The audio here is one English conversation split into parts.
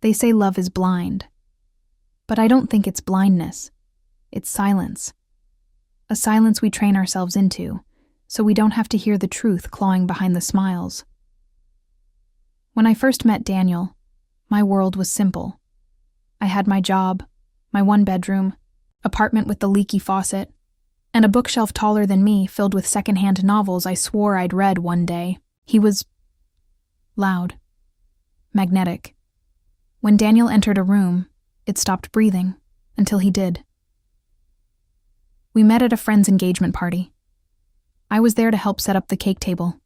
They say love is blind. But I don't think it's blindness. It's silence. A silence we train ourselves into, so we don't have to hear the truth clawing behind the smiles. When I first met Daniel, my world was simple. I had my job, my one-bedroom, apartment with the leaky faucet, and a bookshelf taller than me filled with secondhand novels I swore I'd read one day. He was loud, magnetic. When Daniel entered a room, it stopped breathing until he did. We met at a friend's engagement party. I was there to help set up the cake table.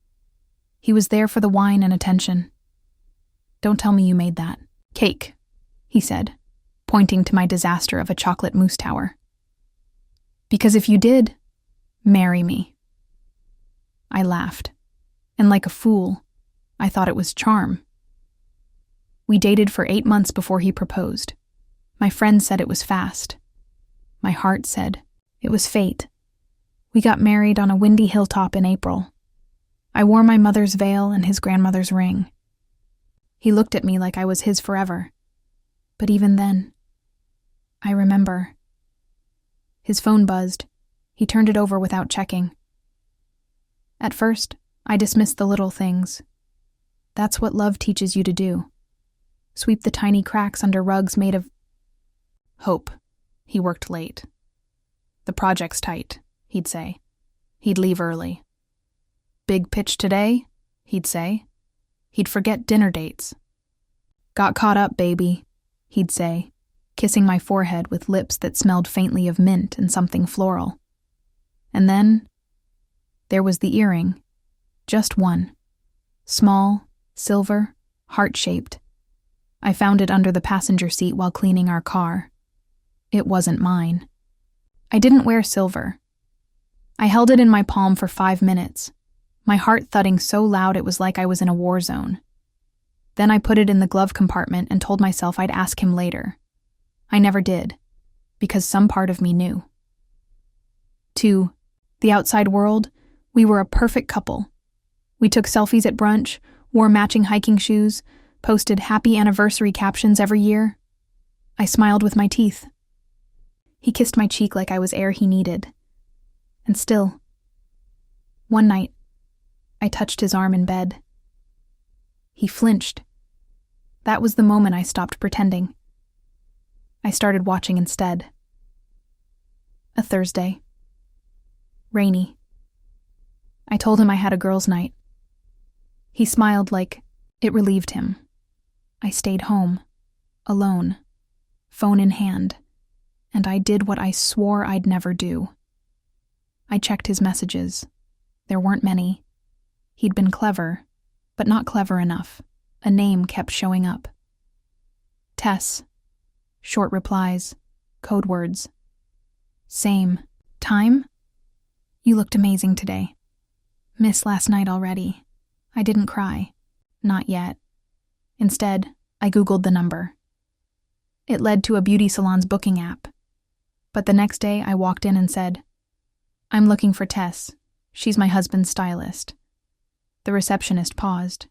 He was there for the wine and attention. "Don't tell me you made that cake," he said, pointing to my disaster of a chocolate mousse tower. "Because if you did, marry me." I laughed, and like a fool, I thought it was charm. We dated for 8 months before he proposed. My friends said it was fast. My heart said it was fate. We got married on a windy hilltop in April. I wore my mother's veil and his grandmother's ring. He looked at me like I was his forever. But even then, I remember. His phone buzzed. He turned it over without checking. At first, I dismissed the little things. That's what love teaches you to do. Sweep the tiny cracks under rugs made of hope. He worked late. "The project's tight," he'd say. He'd leave early. "Big pitch today," he'd say. He'd forget dinner dates. "Got caught up, baby," he'd say, kissing my forehead with lips that smelled faintly of mint and something floral. And then there was the earring. Just one. Small, silver, heart-shaped. I found it under the passenger seat while cleaning our car. It wasn't mine. I didn't wear silver. I held it in my palm for 5 minutes, my heart thudding so loud it was like I was in a war zone. Then I put it in the glove compartment and told myself I'd ask him later. I never did, because some part of me knew. To the outside world, we were a perfect couple. We took selfies at brunch, wore matching hiking shoes, posted happy anniversary captions every year. I smiled with my teeth. He kissed my cheek like I was air he needed. And still, one night, I touched his arm in bed. He flinched. That was the moment I stopped pretending. I started watching instead. A Thursday. Rainy. I told him I had a girls' night. He smiled like it relieved him. I stayed home, alone, phone in hand, and I did what I swore I'd never do. I checked his messages. There weren't many. He'd been clever, but not clever enough. A name kept showing up. Tess. Short replies. Code words. Same. Time? You looked amazing today. Miss last night already. I didn't cry. Not yet. Instead, I Googled the number. It led to a beauty salon's booking app. But the next day, I walked in and said, "I'm looking for Tess. She's my husband's stylist." The receptionist paused.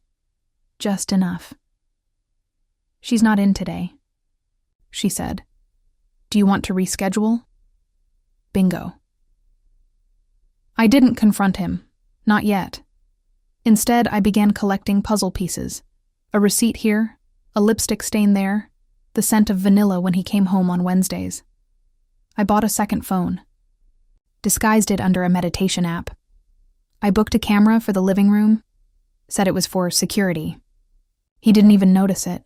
Just enough. "She's not in today," she said. "Do you want to reschedule?" Bingo. I didn't confront him. Not yet. Instead, I began collecting puzzle pieces. A receipt here, a lipstick stain there, the scent of vanilla when he came home on Wednesdays. I bought a second phone. Disguised it under a meditation app. I booked a camera for the living room, said it was for security. He didn't even notice it.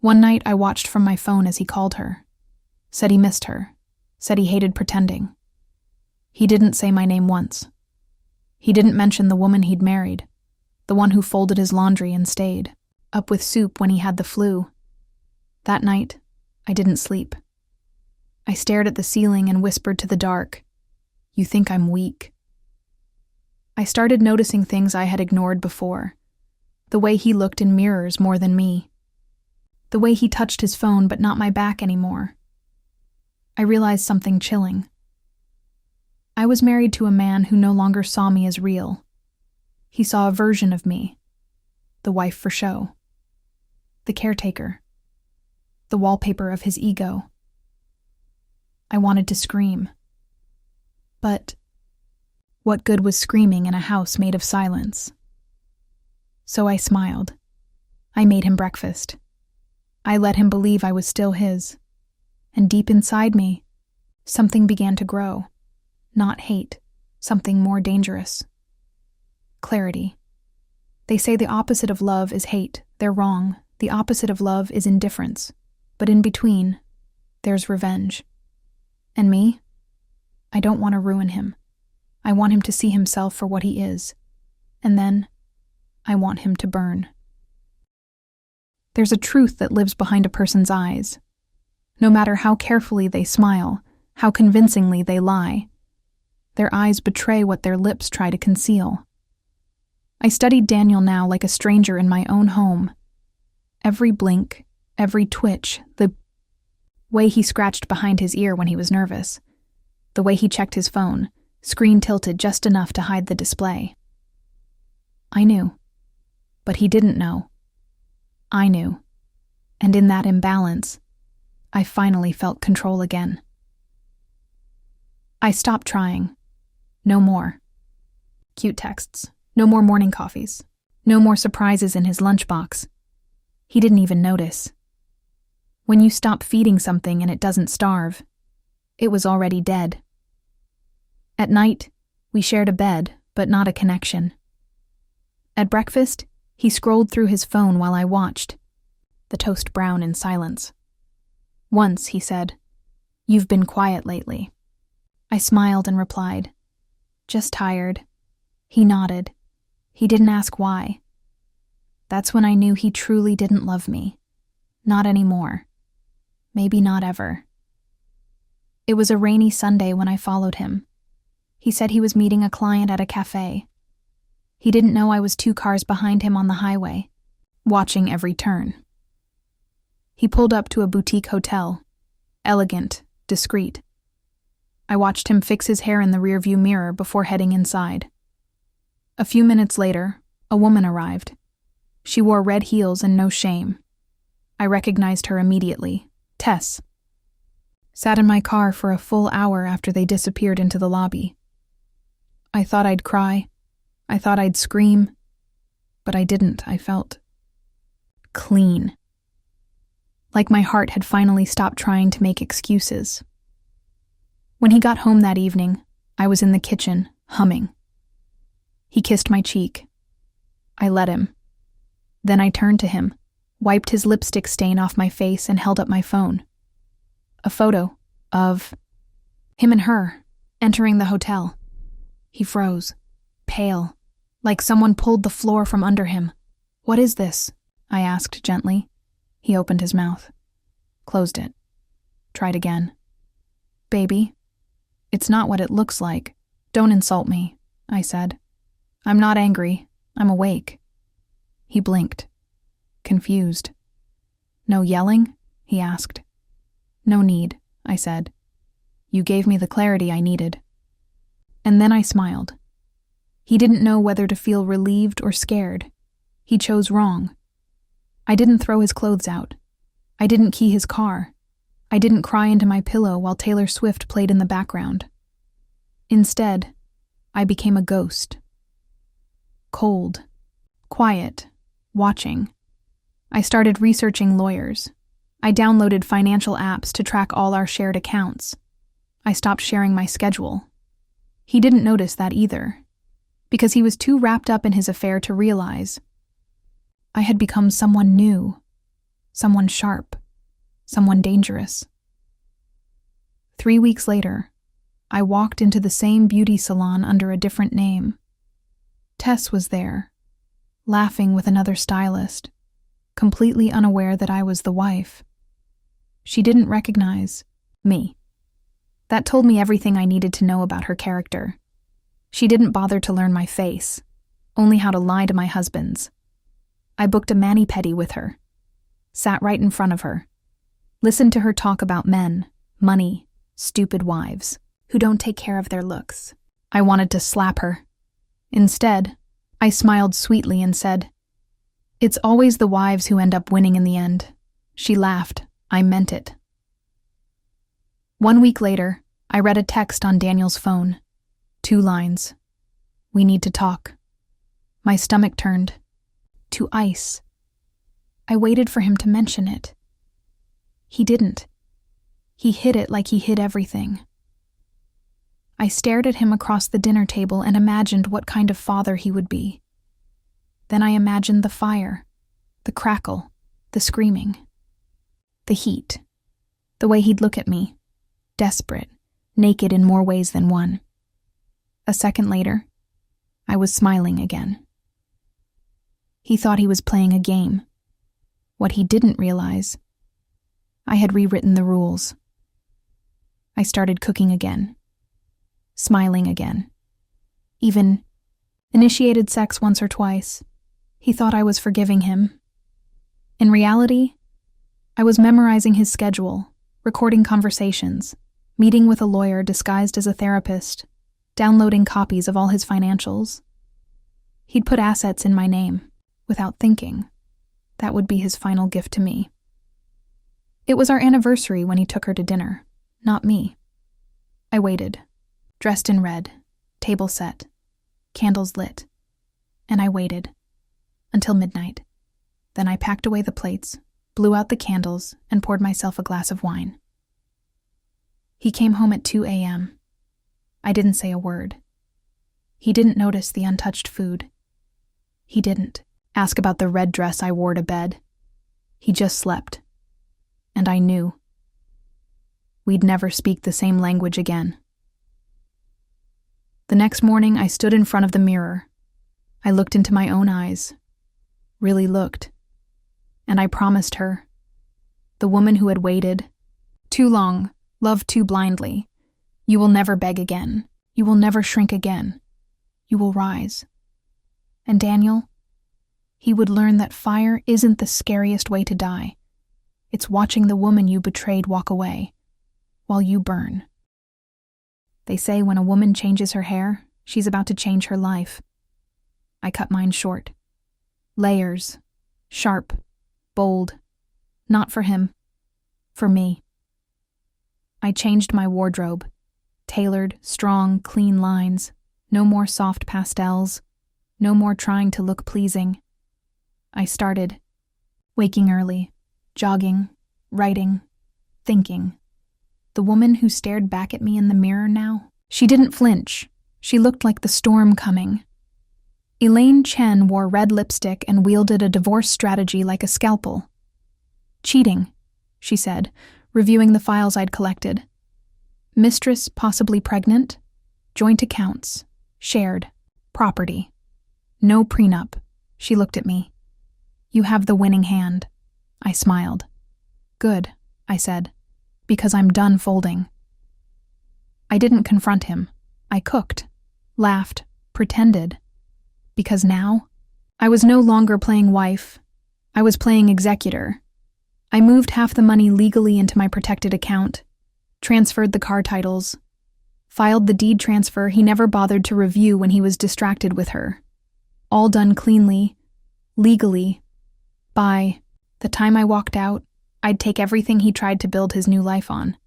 One night I watched from my phone as he called her. Said he missed her. Said he hated pretending. He didn't say my name once. He didn't mention the woman he'd married, the one who folded his laundry and stayed, up with soup when he had the flu. That night, I didn't sleep. I stared at the ceiling and whispered to the dark, "You think I'm weak." I started noticing things I had ignored before. The way he looked in mirrors more than me. The way he touched his phone but not my back anymore. I realized something chilling. I was married to a man who no longer saw me as real. He saw a version of me. The wife for show. The caretaker. the wallpaper of his ego. I wanted to scream. But what good was screaming in a house made of silence? So I smiled. I made him breakfast. I let him believe I was still his. And deep inside me, something began to grow. Not hate, something more dangerous. Clarity. They say the opposite of love is hate. They're wrong. The opposite of love is indifference. But in between, there's revenge. And me? I don't want to ruin him. I want him to see himself for what he is. And then, I want him to burn. There's a truth that lives behind a person's eyes. No matter how carefully they smile, how convincingly they lie, their eyes betray what their lips try to conceal. I studied Daniel now like a stranger in my own home. Every blink, every twitch, the way he scratched behind his ear when he was nervous, the way he checked his phone, screen tilted just enough to hide the display. I knew, but he didn't know. I knew, and in that imbalance, I finally felt control again. I stopped trying. No more. Cute texts. No more morning coffees. No more surprises in his lunchbox. He didn't even notice. When you stop feeding something and it doesn't starve, it was already dead. At night, we shared a bed, but not a connection. At breakfast, he scrolled through his phone while I watched, the toast brown in silence. Once, he said, "You've been quiet lately." I smiled and replied, "Just tired." He nodded. He didn't ask why. That's when I knew he truly didn't love me. Not anymore. Maybe not ever. It was a rainy Sunday when I followed him. He said he was meeting a client at a cafe. He didn't know I was 2 cars behind him on the highway, watching every turn. He pulled up to a boutique hotel, elegant, discreet. I watched him fix his hair in the rearview mirror before heading inside. A few minutes later, a woman arrived. She wore red heels and no shame. I recognized her immediately. Tess. Sat in my car for a full hour after they disappeared into the lobby. I thought I'd cry. I thought I'd scream. But I didn't. I felt clean. Like my heart had finally stopped trying to make excuses. When he got home that evening, I was in the kitchen, humming. He kissed my cheek. I let him. Then I turned to him, wiped his lipstick stain off my face, and held up my phone. A photo of him and her entering the hotel. He froze, pale, like someone pulled the floor from under him. "What is this?" I asked gently. He opened his mouth, closed it, tried again. "Baby, it's not what it looks like. Don't insult me," I said. "I'm not angry. I'm awake." He blinked, confused. "No yelling?" he asked. "No need," I said. "You gave me the clarity I needed." And then I smiled. He didn't know whether to feel relieved or scared. He chose wrong. I didn't throw his clothes out. I didn't key his car. I didn't cry into my pillow while Taylor Swift played in the background. Instead, I became a ghost. Cold, quiet, watching. I started researching lawyers. I downloaded financial apps to track all our shared accounts. I stopped sharing my schedule. He didn't notice that either, because he was too wrapped up in his affair to realize I had become someone new, someone sharp, someone dangerous. 3 weeks later, I walked into the same beauty salon under a different name. Tess was there, laughing with another stylist, completely unaware that I was the wife. She didn't recognize me. That told me everything I needed to know about her character. She didn't bother to learn my face, only how to lie to my husbands. I booked a mani-pedi with her, sat right in front of her, listened to her talk about men, money, stupid wives, who don't take care of their looks. I wanted to slap her. Instead, I smiled sweetly and said, "It's always the wives who end up winning in the end." She laughed, I meant it. 1 week later, I read a text on Daniel's phone. 2 lines. We need to talk. My stomach turned to ice. I waited for him to mention it. He didn't. He hid it like he hid everything. I stared at him across the dinner table and imagined what kind of father he would be. Then I imagined the fire, the crackle, the screaming, the heat, the way he'd look at me, desperate, naked in more ways than one. A second later, I was smiling again. He thought he was playing a game. What he didn't realize, I had rewritten the rules. I started cooking again, smiling again. Even initiated sex once or twice. He thought I was forgiving him. In reality, I was memorizing his schedule, recording conversations, meeting with a lawyer disguised as a therapist, downloading copies of all his financials. He'd put assets in my name, without thinking. That would be his final gift to me. It was our anniversary when he took her to dinner, not me. I waited, dressed in red, table set, candles lit, and I waited until midnight. Then I packed away the plates, blew out the candles, and poured myself a glass of wine. He came home at 2 a.m. I didn't say a word. He didn't notice the untouched food. He didn't ask about the red dress I wore to bed. He just slept. And I knew. We'd never speak the same language again. The next morning, I stood in front of the mirror. I looked into my own eyes. Really looked. And I promised her, the woman who had waited too long, loved too blindly, you will never beg again. You will never shrink again. You will rise. And Daniel, he would learn that fire isn't the scariest way to die. It's watching the woman you betrayed walk away, while you burn. They say when a woman changes her hair, she's about to change her life. I cut mine short. Layers. Sharp. Bold. Not for him. For me. I changed my wardrobe. Tailored, strong, clean lines. No more soft pastels. No more trying to look pleasing. I started. Waking early. Jogging. Writing. Thinking. The woman who stared back at me in the mirror now, she didn't flinch. She looked like the storm coming. Elaine Chen wore red lipstick and wielded a divorce strategy like a scalpel. Cheating, she said, reviewing the files I'd collected. Mistress possibly pregnant. Joint accounts. Shared. Property. No prenup. She looked at me. You have the winning hand. I smiled. Good, I said, because I'm done folding. I didn't confront him. I cooked, laughed, pretended. Because now, I was no longer playing wife. I was playing executor. I moved half the money legally into my protected account, transferred the car titles, filed the deed transfer he never bothered to review when he was distracted with her. All done cleanly, legally. By the time I walked out, I'd take everything he tried to build his new life on.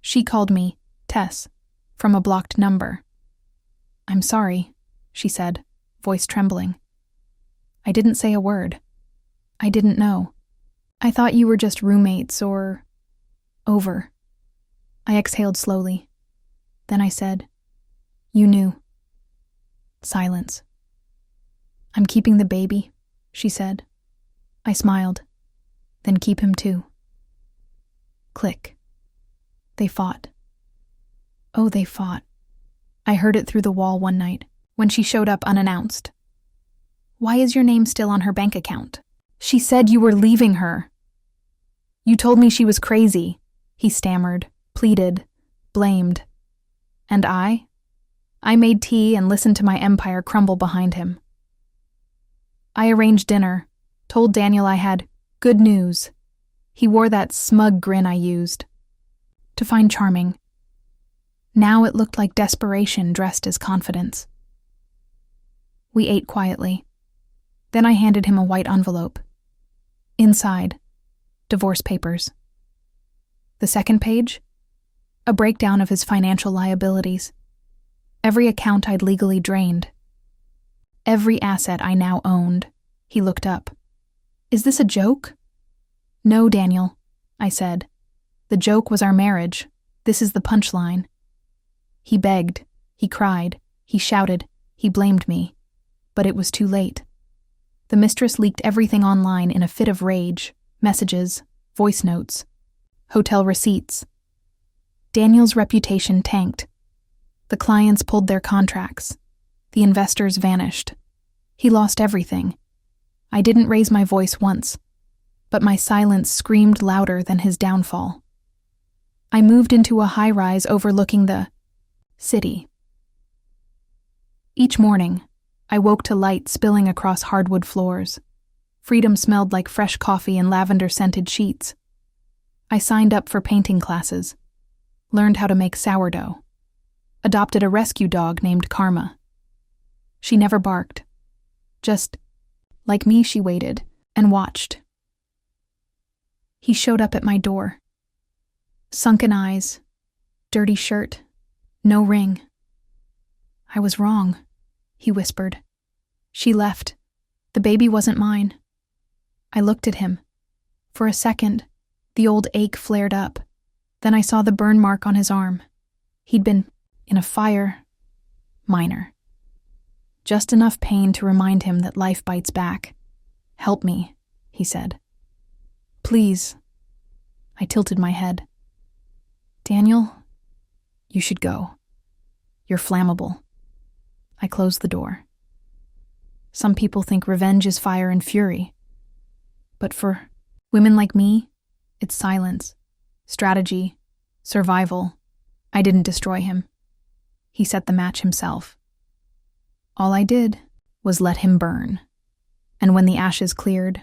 She called me Tess, from a blocked number. I'm sorry, she said, voice trembling. I didn't say a word. I didn't know. I thought you were just roommates or over. I exhaled slowly. Then I said, you knew. Silence. I'm keeping the baby, she said. I smiled. Then keep him too. Click. They fought. Oh, they fought. I heard it through the wall one night, when she showed up unannounced. Why is your name still on her bank account? She said you were leaving her. You told me she was crazy, he stammered, pleaded, blamed. And I made tea and listened to my empire crumble behind him. I arranged dinner, told Daniel I had good news. He wore that smug grin I used to find charming. Now it looked like desperation dressed as confidence. We ate quietly. Then I handed him a white envelope. Inside, divorce papers. The second page? A breakdown of his financial liabilities. Every account I'd legally drained. Every asset I now owned. He looked up. Is this a joke? No, Daniel, I said. The joke was our marriage. This is the punchline. He begged. He cried. He shouted. He blamed me. But it was too late. The mistress leaked everything online in a fit of rage. Messages, voice notes, hotel receipts. Daniel's reputation tanked. The clients pulled their contracts. The investors vanished. He lost everything. I didn't raise my voice once, but my silence screamed louder than his downfall. I moved into a high-rise overlooking the city. Each morning, I woke to light spilling across hardwood floors. Freedom smelled like fresh coffee and lavender-scented sheets. I signed up for painting classes, learned how to make sourdough, adopted a rescue dog named Karma. She never barked. Just, like me, she waited and watched. He showed up at my door. Sunken eyes, dirty shirt, no ring. I was wrong, he whispered. She left. The baby wasn't mine. I looked at him. For a second, the old ache flared up. Then I saw the burn mark on his arm. He'd been in a fire. Minor. Just enough pain to remind him that life bites back. Help me, he said. Please. I tilted my head. Daniel, you should go. You're flammable. I closed the door. Some people think revenge is fire and fury. But for women like me, it's silence, strategy, survival. I didn't destroy him. He set the match himself. All I did was let him burn. And when the ashes cleared,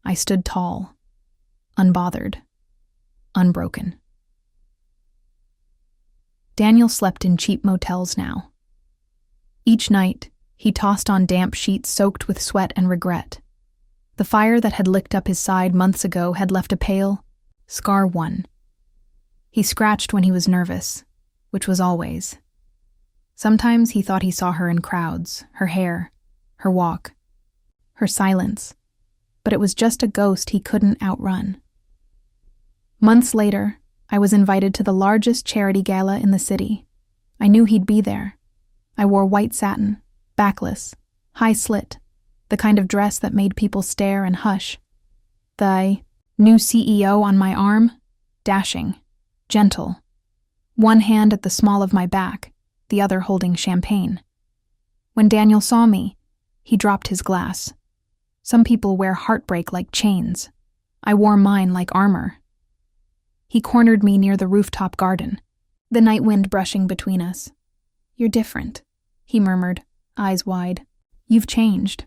I stood tall, unbothered, unbroken. Daniel slept in cheap motels now. Each night, he tossed on damp sheets soaked with sweat and regret. The fire that had licked up his side months ago had left a pale, scar one. He scratched when he was nervous, which was always. Sometimes he thought he saw her in crowds, her hair, her walk, her silence, but it was just a ghost he couldn't outrun. Months later, I was invited to the largest charity gala in the city. I knew he'd be there. I wore white satin, backless, high slit, the kind of dress that made people stare and hush. The new CEO on my arm, dashing, gentle. One hand at the small of my back, the other holding champagne. When Daniel saw me, he dropped his glass. Some people wear heartbreak like chains. I wore mine like armor. He cornered me near the rooftop garden, the night wind brushing between us. You're different, he murmured, eyes wide. You've changed.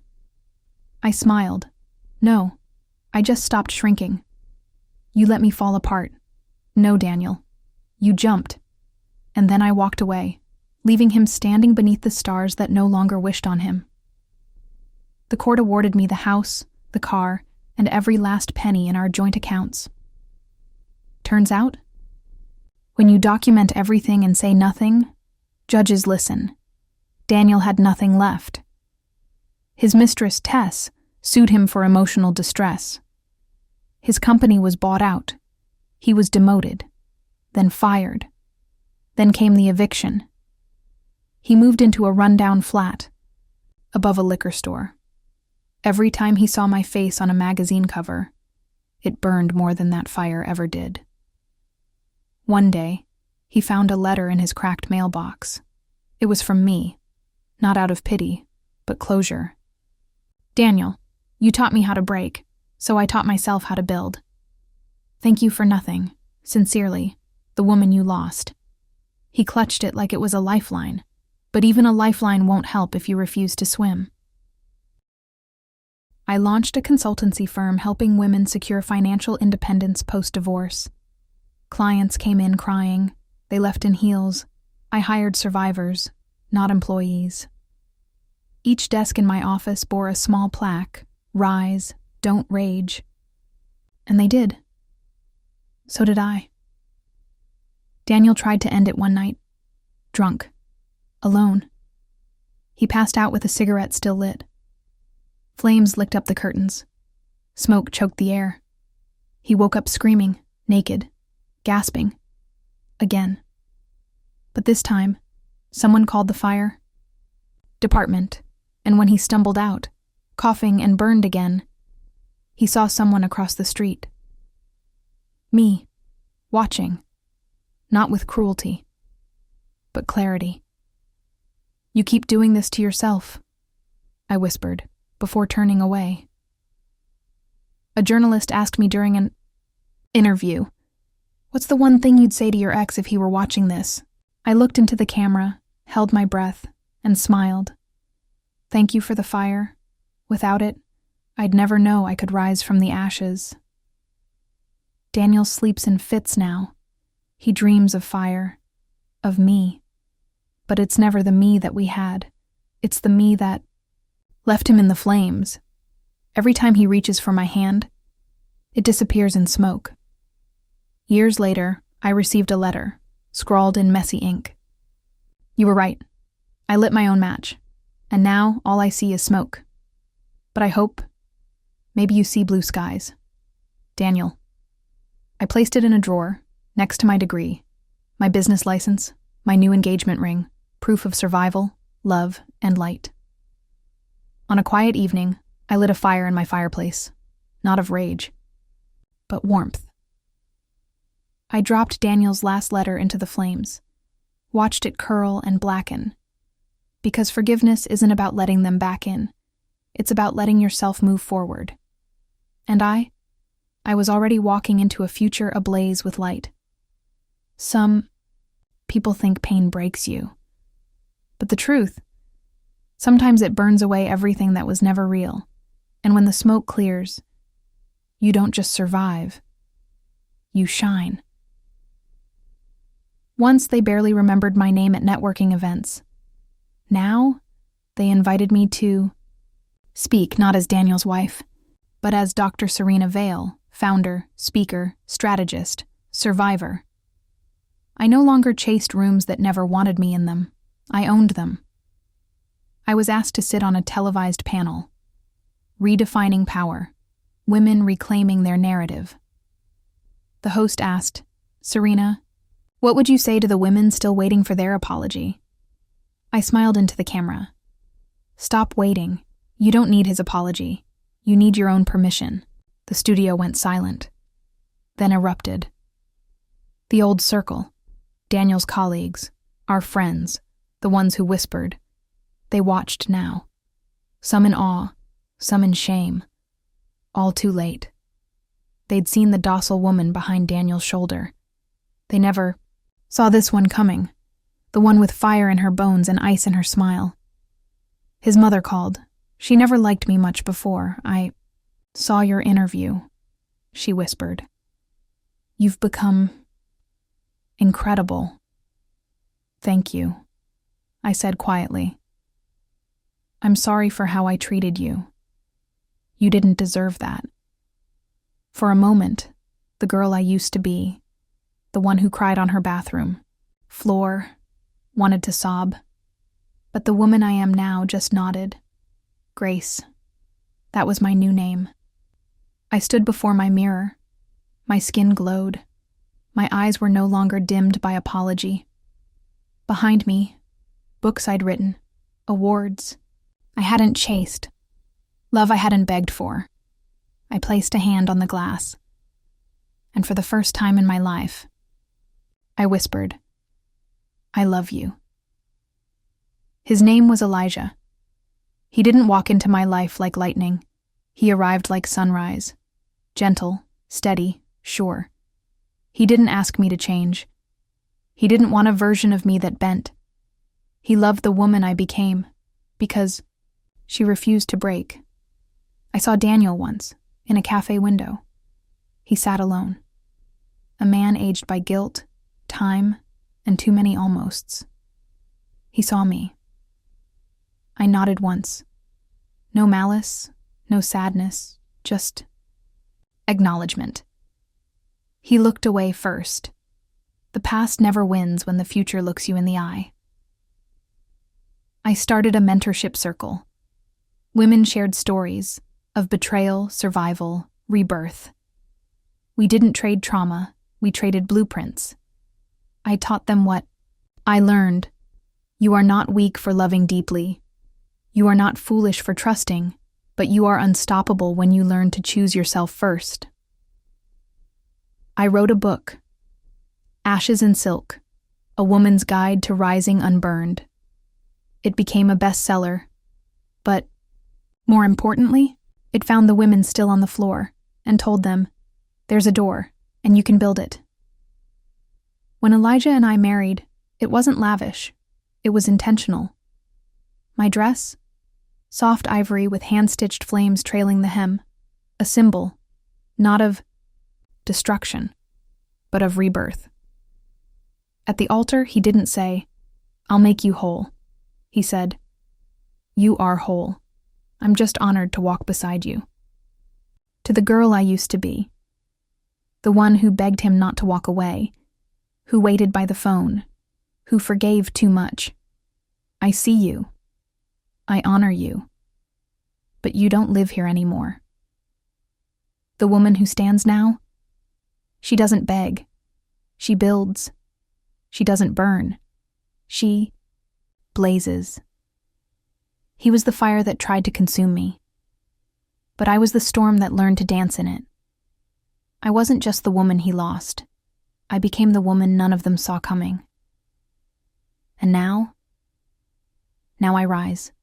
I smiled. No, I just stopped shrinking. You let me fall apart. No, Daniel. You jumped. And then I walked away, leaving him standing beneath the stars that no longer wished on him. The court awarded me the house, the car, and every last penny in our joint accounts. Turns out, when you document everything and say nothing, judges listen. Daniel had nothing left. His mistress, Tess, sued him for emotional distress. His company was bought out. He was demoted, then fired. Then came the eviction. He moved into a rundown flat, above a liquor store. Every time he saw my face on a magazine cover, it burned more than that fire ever did. One day, he found a letter in his cracked mailbox. It was from me, not out of pity, but closure. Daniel, you taught me how to break, so I taught myself how to build. Thank you for nothing. Sincerely, the woman you lost. He clutched it like it was a lifeline, but even a lifeline won't help if you refuse to swim. I launched a consultancy firm helping women secure financial independence post-divorce. Clients came in crying. They left in heels. I hired survivors, not employees. Each desk in my office bore a small plaque, "Rise, don't rage." And they did. So did I. Daniel tried to end it one night. Drunk. Alone. He passed out with a cigarette still lit. Flames licked up the curtains. Smoke choked the air. He woke up screaming, naked, gasping. Again. But this time, someone called the fire department, and when he stumbled out, coughing and burned again, he saw someone across the street. Me, watching, not with cruelty, but clarity. "You keep doing this to yourself," I whispered, before turning away. A journalist asked me during an interview, "What's the one thing you'd say to your ex if he were watching this?" I looked into the camera, held my breath, and smiled. Thank you for the fire. Without it, I'd never know I could rise from the ashes. Daniel sleeps in fits now. He dreams of fire, of me. But it's never the me that we had. It's the me that left him in the flames. Every time he reaches for my hand, it disappears in smoke. Years later, I received a letter, scrawled in messy ink. "You were right. I lit my own match, and now all I see is smoke. But I hope, maybe you see blue skies. Daniel." I placed it in a drawer, next to my degree, my business license, my new engagement ring, proof of survival, love, and light. On a quiet evening, I lit a fire in my fireplace, not of rage, but warmth. I dropped Daniel's last letter into the flames, watched it curl and blacken, because forgiveness isn't about letting them back in. It's about letting yourself move forward. And I was already walking into a future ablaze with light. Some people think pain breaks you. But the truth, sometimes it burns away everything that was never real. And when the smoke clears, you don't just survive, you shine. Once they barely remembered my name at networking events. Now, they invited me to speak not as Daniel's wife, but as Dr. Serena Vale, founder, speaker, strategist, survivor. I no longer chased rooms that never wanted me in them. I owned them. I was asked to sit on a televised panel, Redefining Power, Women Reclaiming Their Narrative. The host asked, "Serena, what would you say to the women still waiting for their apology?" I smiled into the camera. "Stop waiting. You don't need his apology. You need your own permission." The studio went silent, then erupted. The old circle, Daniel's colleagues, our friends, the ones who whispered, they watched now. Some in awe, some in shame. All too late. They'd seen the docile woman behind Daniel's shoulder. They never saw this one coming, the one with fire in her bones and ice in her smile. His mother called. She never liked me much before. "I saw your interview," she whispered. "You've become incredible." "Thank you," I said quietly. "I'm sorry for how I treated you. You didn't deserve that." For a moment, the girl I used to be, the one who cried on her bathroom floor, wanted to sob. But the woman I am now just nodded. Grace. That was my new name. I stood before my mirror. My skin glowed. My eyes were no longer dimmed by apology. Behind me, books I'd written, awards I hadn't chased, love I hadn't begged for. I placed a hand on the glass. And for the first time in my life, I whispered, "I love you." His name was Elijah. He didn't walk into my life like lightning. He arrived like sunrise, gentle, steady, sure. He didn't ask me to change. He didn't want a version of me that bent. He loved the woman I became, because she refused to break. I saw Daniel once, in a cafe window. He sat alone. A man aged by guilt, time, and too many almosts. He saw me. I nodded once. No malice, no sadness, just acknowledgement. He looked away first. The past never wins when the future looks you in the eye. I started a mentorship circle. Women shared stories of betrayal, survival, rebirth. We didn't trade trauma, we traded blueprints. I taught them what I learned. You are not weak for loving deeply. You are not foolish for trusting, but you are unstoppable when you learn to choose yourself first. I wrote a book, Ashes and Silk, A Woman's Guide to Rising Unburned. It became a bestseller, but more importantly, it found the women still on the floor and told them, there's a door, and you can build it. When Elijah and I married, it wasn't lavish. It was intentional. My dress? Soft ivory with hand-stitched flames trailing the hem. A symbol, not of destruction, but of rebirth. At the altar, he didn't say, I'll make you whole. He said, you are whole. I'm just honored to walk beside you. To the girl I used to be, the one who begged him not to walk away, who waited by the phone, who forgave too much. I see you. I honor you. But you don't live here anymore. The woman who stands now, she doesn't beg. She builds. She doesn't burn. She blazes. He was the fire that tried to consume me, but I was the storm that learned to dance in it. I wasn't just the woman he lost. I became the woman none of them saw coming. And now I rise.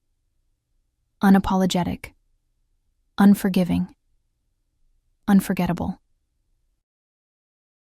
Unapologetic, unforgiving, unforgettable.